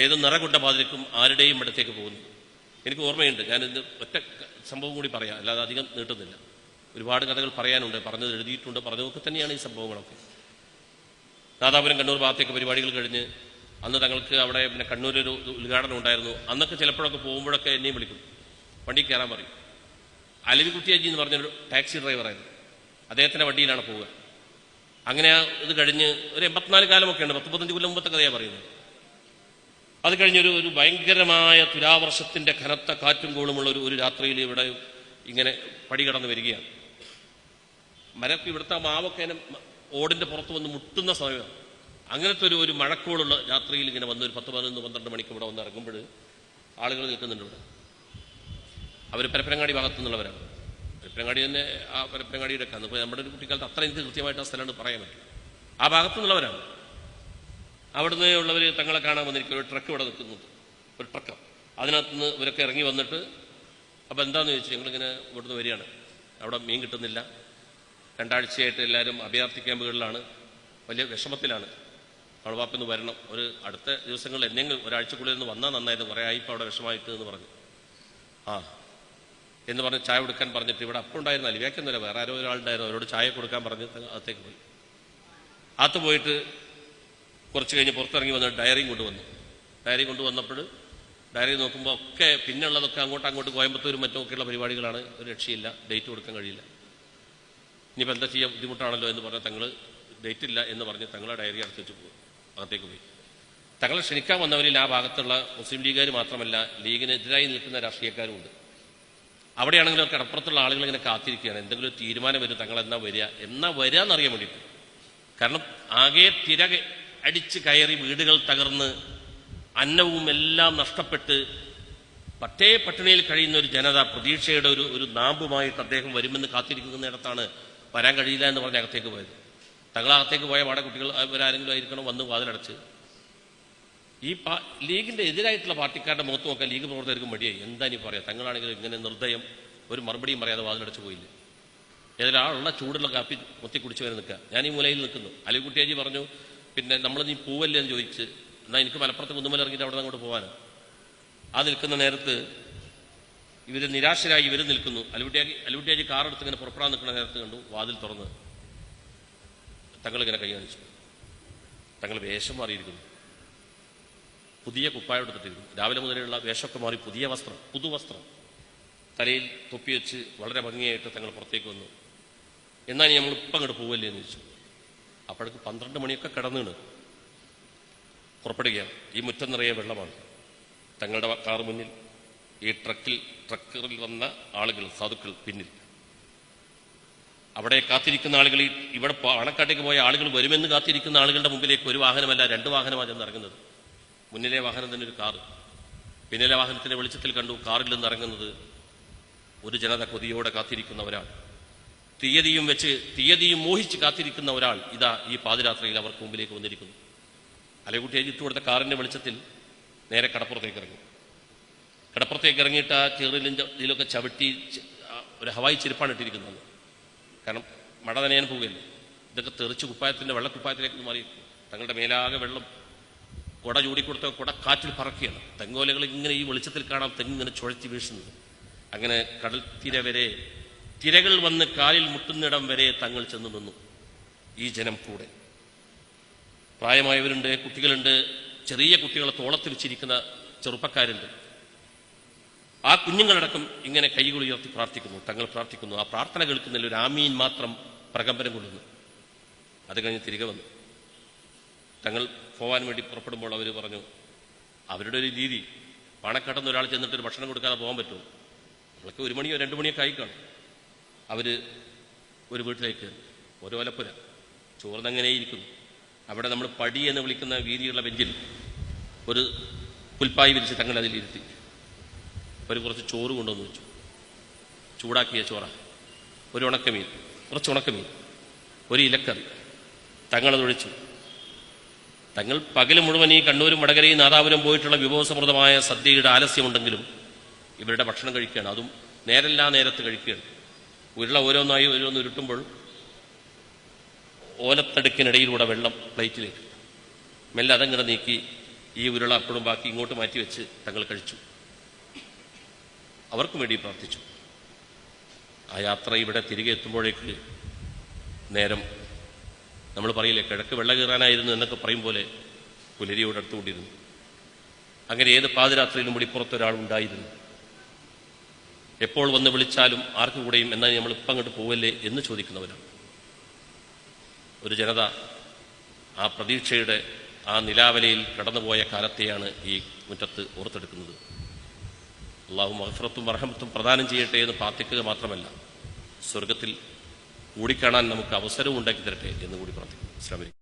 ഏത് നിറകൊണ്ട പാതിരക്കും ആരുടെയും ഇടത്തേക്ക് പോകുന്നു. എനിക്ക് ഓർമ്മയുണ്ട്, ഞാനിത് ഒറ്റ സംഭവം കൂടി പറയാം, അല്ലാതെ അധികം നീട്ടുന്നില്ല. ഒരുപാട് കഥകൾ പറയാനുണ്ട്, പറഞ്ഞത് എഴുതിയിട്ടുണ്ട്, പറഞ്ഞതൊക്കെ തന്നെയാണ് ഈ സംഭവങ്ങളൊക്കെ. നാദാപുരം കണ്ണൂർ ഭാഗത്തേക്ക് പരിപാടികൾ കഴിഞ്ഞ് അന്ന് തങ്ങൾക്ക് അവിടെ പിന്നെ കണ്ണൂരൊരു ഉദ്ഘാടനം ഉണ്ടായിരുന്നു. അന്നൊക്കെ ചിലപ്പോഴൊക്കെ പോകുമ്പോഴൊക്കെ എന്നെയും വിളിക്കും, വണ്ടി കയറാൻ പറയും. അലവിക്കുട്ടിയാജി എന്ന് പറഞ്ഞൊരു ടാക്സി ഡ്രൈവറായിരുന്നു, അദ്ദേഹത്തിൻ്റെ വണ്ടിയിലാണ് പോവുക. അങ്ങനെ ഇത് കഴിഞ്ഞ് ഒരു 84 കാലമൊക്കെ ഉണ്ട്, 10-15 കൊല്ലം മുമ്പത്തെ കഥയാണ് പറയുന്നത്. അത് കഴിഞ്ഞൊരു ഭയങ്കരമായ തുലാവർഷത്തിൻ്റെ കനത്ത കാറ്റും കോളുമുള്ള ഒരു രാത്രിയിൽ ഇവിടെ ഇങ്ങനെ പടി കടന്ന് വരികയാണ്. ഇവിടുത്തെ മാവൊക്കെ ഓടിൻ്റെ പുറത്ത് വന്ന് മുട്ടുന്ന സമയമാണ്. അങ്ങനത്തെ ഒരു മഴക്കോളുള്ള രാത്രിയിൽ ഇങ്ങനെ വന്ന് ഒരു 10-11-12 മണിക്ക് ഇവിടെ വന്ന് ഇറങ്ങുമ്പോൾ ആളുകൾ നിൽക്കുന്നുണ്ട് ഇവിടെ. അവർ പരപ്പനങ്ങാടി ഭാഗത്തു നിന്നുള്ളവരാണ്. പരപ്പനങ്ങാടി തന്നെ ആ പരപ്പനങ്ങാടിയുടെ ഒക്കെ അപ്പോൾ നമ്മുടെ ഒരു കുട്ടിക്കാലത്ത് അത്ര എനിക്ക് കൃത്യമായിട്ട് ആ സ്ഥലമാണ് പറയാൻ പറ്റും. ആ ഭാഗത്തു നിന്നുള്ളവരാണ്. അവിടുന്ന് ഉള്ളവർ തങ്ങളെ കാണാൻ വന്നിരിക്കും. ഒരു ട്രക്ക് ഇവിടെ നിൽക്കുന്നുണ്ട്, ഒരു ട്രക്ക്. അതിനകത്തുനിന്ന് ഇവരൊക്കെ ഇറങ്ങി വന്നിട്ട് അപ്പോൾ എന്താണെന്ന് ചോദിച്ചു, ഞങ്ങളിങ്ങനെ ഇവിടുന്ന് വരികയാണ്, അവിടെ മീൻ കിട്ടുന്നില്ല, 2 ആഴ്ചയായിട്ട് എല്ലാവരും അഭയാർത്ഥി ക്യാമ്പുകളിലാണ്, വലിയ വിഷമത്തിലാണ്, അവളവാപ്പിന്ന് വരണം, ഒരു അടുത്ത ദിവസങ്ങളിൽ എന്തെങ്കിലും ഒരാഴ്ചക്കുള്ളിൽ നിന്ന് വന്നാൽ നന്നായിരുന്നു, കുറേ ആയിപ്പോൾ അവിടെ വിഷമായിട്ട് എന്ന് പറഞ്ഞു. എന്ന് പറഞ്ഞ് ചായ കൊടുക്കാൻ പറഞ്ഞിട്ട് ഇവിടെ അപ്പം ഉണ്ടായിരുന്ന അലിവാക്കൊന്നുമില്ല, വേറെ ആരോ ഒരാളുണ്ടായിരുന്നു, അവരോട് ചായ കൊടുക്കാൻ പറഞ്ഞ് അകത്തേക്ക് പോയി. അകത്ത് പോയിട്ട് കുറച്ച് കഴിഞ്ഞ് പുറത്തിറങ്ങി വന്നിട്ട് ഡയറിയും കൊണ്ടുവന്നു. ഡയറി കൊണ്ടുവന്നപ്പോൾ ഡയറി നോക്കുമ്പോൾ ഒക്കെ പിന്നുള്ളതൊക്കെ അങ്ങോട്ട് കോയമ്പത്തൂരും മറ്റുമൊക്കെയുള്ള പരിപാടികളാണ്. ഒരു രക്ഷയില്ല, ഡേറ്റ് കൊടുക്കാൻ കഴിയില്ല. ഇനിയിപ്പോൾ എന്താ ചെയ്യാൻ ബുദ്ധിമുട്ടാണല്ലോ എന്ന് പറഞ്ഞാൽ തങ്ങൾ ഡേറ്റ് ഇല്ല എന്ന് പറഞ്ഞ് തങ്ങളെ ഡയറി അടച്ചു വെച്ച് പോകും, അകത്തേക്ക് പോയി. തങ്ങളെ ക്ഷണിക്കാൻ വന്നവരിൽ ആ ഭാഗത്തുള്ള മുസ്ലിം ലീഗുകാർ മാത്രമല്ല, ലീഗിനെതിരായി നിൽക്കുന്ന രാഷ്ട്രീയക്കാരും ഉണ്ട്. അവിടെയാണെങ്കിലും കടപ്പുറത്തുള്ള ആളുകൾ ഇങ്ങനെ കാത്തിരിക്കുകയാണ്, എന്തെങ്കിലും ഒരു തീരുമാനം വരും, തങ്ങൾ എന്നാ വരിക എന്നറിയാൻ വേണ്ടിയിട്ട്. കാരണം ആകെ തിര അടിച്ച് കയറി വീടുകൾ തകർന്ന് അന്നവും എല്ലാം നഷ്ടപ്പെട്ട് പട്ടേ പട്ടിണിയിൽ കഴിയുന്ന ഒരു ജനത പ്രതീക്ഷയുടെ ഒരു നാമ്പുമായിട്ട് അദ്ദേഹം വരുമെന്ന് കാത്തിരിക്കുന്നിടത്താണ് വരാൻ കഴിയില്ല എന്ന് പറഞ്ഞ് അകത്തേക്ക് പോയത്. തങ്ങളകത്തേക്ക് പോയ പാടെ കുട്ടികൾ അവരാരെങ്കിലും ആയിരിക്കണം വന്ന് വാതിലടച്ച്. ഈ ലീഗിൻ്റെ എതിരായിട്ടുള്ള പാർട്ടിക്കാരുടെ മുഖത്ത് നോക്കാൻ ലീഗ് പ്രവർത്തകർക്ക് മടിയായി. എന്താ ഇനി പറയാം, തങ്ങളാണെങ്കിലും ഇങ്ങനെ നിർദ്ദയം ഒരു മറുപടിയും പറയാതെ വാതിലടച്ച് പോയില്ല. ഏതൊരാളുള്ള ചൂടുള്ള കാപ്പി മുത്തി കുടിച്ച് വരെ നിൽക്കുക. ഞാൻ ഈ മൂലയിൽ നിൽക്കുന്നു. അലിക്കുട്ടിയാജി പറഞ്ഞു, പിന്നെ നമ്മൾ നീ പൂവല്ലേ എന്ന് ചോദിച്ച്, എന്നാൽ എനിക്ക് മലപ്പുറത്ത് കുന്നുമല ഇറങ്ങിയിട്ട് അവിടെ നിന്ന് അങ്ങോട്ട് പോകാനാണ്. ആ നിൽക്കുന്ന നേരത്ത് ഇവർ നിരാശരായി ഇവർ നിൽക്കുന്നു. അലിക്കുട്ടിയാജി കാറെടുത്ത് ഇങ്ങനെ പുറപ്പെടാൻ നിൽക്കുന്ന നേരത്ത് കണ്ടു വാതിൽ തുറന്ന് തങ്ങളിങ്ങനെ കൈ കാണിച്ചു. തങ്ങൾ വേഷം മാറിയിരിക്കുന്നു, പുതിയ കുപ്പായം എടുത്തിട്ടിരിക്കുന്നു. രാവിലെ മുതലുള്ള വേഷമൊക്കെ മാറി പുതിയ വസ്ത്രം, പുതുവസ്ത്രം, തലയിൽ തൊപ്പി വെച്ച് വളരെ ഭംഗിയായിട്ട് തങ്ങൾ പുറത്തേക്ക് വന്നു. എന്നാൽ നമ്മളിപ്പം അങ്ങോട്ട് പോവല്ലേ എന്ന് ചോദിച്ചു. അപ്പോഴേക്ക് 12 മണിയൊക്കെ കടന്നിണ് പുറപ്പെടുകയാണ്. ഈ മുറ്റം നിറയെ വെള്ളമാണ്. തങ്ങളുടെ കാർ മുന്നിൽ, ഈ ട്രക്കറിൽ വന്ന ആളുകൾ, സാധുക്കൾ പിന്നിൽ. അവിടെ കാത്തിരിക്കുന്ന ആളുകൾ, ഇവിടെ അണക്കാട്ടേക്ക് പോയ ആളുകൾ വരുമെന്ന് കാത്തിരിക്കുന്ന ആളുകളുടെ മുമ്പിലേക്ക് ഒരു വാഹനമല്ല 2 വാഹനമാണ് ചെന്നിറങ്ങുന്നത്. മുന്നിലെ വാഹനം തന്നെ ഒരു കാറ്, പിന്നിലെ വാഹനത്തിന്റെ വെളിച്ചത്തിൽ കണ്ടു കാറിൽ നിന്ന് ഇറങ്ങുന്നത് ഒരു ജനത കൊതിയോടെ കാത്തിരിക്കുന്ന ഒരാൾ, തീയതിയും മോഹിച്ച് കാത്തിരിക്കുന്ന ഒരാൾ ഇതാ ഈ പാതിരാത്രിയിൽ അവർക്ക് മുമ്പിലേക്ക് വന്നിരിക്കുന്നു. അലകുട്ടിയെ ഇട്ടു കൊടുത്ത കാറിന്റെ വെളിച്ചത്തിൽ നേരെ കടപ്പുറത്തേക്ക് ഇറങ്ങി. കടപ്പുറത്തേക്ക് ഇറങ്ങിയിട്ട് ആ ചെറിലിൻ്റെ ഇതിലൊക്കെ ചവിട്ടി ഒരു ഹവായി ചെരുപ്പാണ് ഇട്ടിരിക്കുന്നത്. കാരണം മഴ നനയാൻ പോവുകയല്ലേ. ഇതൊക്കെ തെറിച്ച് കുപ്പായത്തിൻ്റെ വെള്ളക്കുപ്പായത്തിലേക്ക് മാറി. തങ്ങളുടെ മേലാകെ വെള്ളം. കുട ചൂടിക്കൊടുത്ത കുട കാറ്റിൽ പറക്കുകയാണ്. തെങ്ങോലകൾ ഇങ്ങനെ ഈ വെളിച്ചത്തിൽ കാണാം, തെങ്ങിങ്ങനെ ചുഴറ്റി വീഴ്ചുന്നത്. അങ്ങനെ കടൽ തീര വരെ, തിരകൾ വന്ന് കാലിൽ മുട്ടുന്നിടം വരെ തങ്ങൾ ചെന്ന് നിന്നു. ഈ ജനം കൂടെ പ്രായമായവരുണ്ട്, കുട്ടികളുണ്ട്, ചെറിയ കുട്ടികളെ തോളത്തിൽ വെച്ചിരിക്കുന്ന ചെറുപ്പക്കാരുണ്ട്. ആ കുഞ്ഞുങ്ങളടക്കം ഇങ്ങനെ കൈകൾ ഉയർത്തി പ്രാർത്ഥിക്കുന്നു. തങ്ങൾ പ്രാർത്ഥിക്കുന്നു. ആ പ്രാർത്ഥന കേൾക്കുന്നില്ല, ഒരു ആമീൻ മാത്രം പ്രകമ്പനം കൊള്ളുന്നു. അത് കഴിഞ്ഞ് തിരികെ വന്നു. തങ്ങൾ പോകാൻ വേണ്ടി പുറപ്പെടുമ്പോൾ അവർ പറഞ്ഞു, അവരുടെ ഒരു രീതി, പണക്കടന്ന് ഒരാൾ ചെന്നിട്ട് ഒരു ഭക്ഷണം കൊടുക്കാതെ പോകാൻ പറ്റുമോ? അവൾക്ക് 1 മണിയോ 2 മണിയൊക്കെ ആയിക്കാണും. അവർ ഒരു വീട്ടിലേക്ക്, ഒരു ഒലപ്പുര ചോർന്നങ്ങനെയിരിക്കുന്നു. അവിടെ നമ്മൾ പടി എന്ന് വിളിക്കുന്ന വീതിയുള്ള ബെഞ്ചിൽ ഒരു പുൽപ്പായി വിരിച്ച് തങ്ങൾ അതിലിരുത്തി. അവർ കുറച്ച് ചോറ് കൊണ്ടുവന്ന് വെച്ചു. ചൂടാക്കിയ ചോറ, ഒരു ഉണക്കമീൻ, കുറച്ച് ഉണക്കമീൻ, ഒരു ഇലക്കറി. തങ്ങളതൊഴിച്ചു. തങ്ങൾ പകൽ മുഴുവൻ ഈ കണ്ണൂരും വടകരയും നാദാപുരം പോയിട്ടുള്ള വിഭവസമൃദ്ധമായ സദ്യയുടെ ആലസ്യമുണ്ടെങ്കിലും ഇവരുടെ ഭക്ഷണം കഴിക്കുകയാണ്. അതും നേരെല്ലാ നേരത്ത് കഴിക്കുകയാണ്. ഉരുള ഓരോന്നായി ഓരോന്ന് ഉരുട്ടുമ്പോൾ ഓലത്തടുക്കിനിടയിലൂടെ വെള്ളം പ്ലേറ്റിലേക്ക് മെല്ലെ അതങ്ങനെ നീക്കി ഈ ഉരുള അപ്പോഴും ബാക്കി ഇങ്ങോട്ട് മാറ്റിവെച്ച് തങ്ങൾ കഴിച്ചു. അവർക്കും വേണ്ടി പ്രാർത്ഥിച്ചു. ആ യാത്ര ഇവിടെ തിരികെ എത്തുമ്പോഴേക്ക് നേരം, നമ്മൾ പറയില്ലേ കിഴക്ക് വെള്ള കീറാനായിരുന്നു എന്നൊക്കെ പറയും പോലെ, പുലരിയോട് അടുത്തുകൊണ്ടിരുന്നു. അങ്ങനെ ഏത് പാതിരാത്രിയിലും വെളിപ്പുറത്തൊരാളുണ്ടായിരുന്നു. എപ്പോൾ വന്ന് വിളിച്ചാലും ആർക്കു കൂടെയും എന്നാൽ നമ്മൾ ഇപ്പം അങ്ങോട്ട് പോവല്ലേ എന്ന് ചോദിക്കുന്നവരാണ്. ഒരു ജനത ആ പ്രതീക്ഷയുടെ ആ നിലാവലയിൽ കടന്നുപോയ കാലത്തെയാണ് ഈ മുറ്റത്ത് ഓർത്തെടുക്കുന്നത്. അള്ളാഹു മഗ്ഫിറത്തും റഹ്മത്തും പ്രദാനം ചെയ്യട്ടെ എന്ന് പ്രാർത്ഥിക്കുക മാത്രമല്ല, സ്വർഗത്തിൽ കൂടിക്കാണാൻ നമുക്ക് അവസരവും ഉണ്ടാക്കി തരട്ടെ എന്ന് കൂടി പ്രാർത്ഥിക്കുന്നു. അസ്സലാമു അലൈക്കും.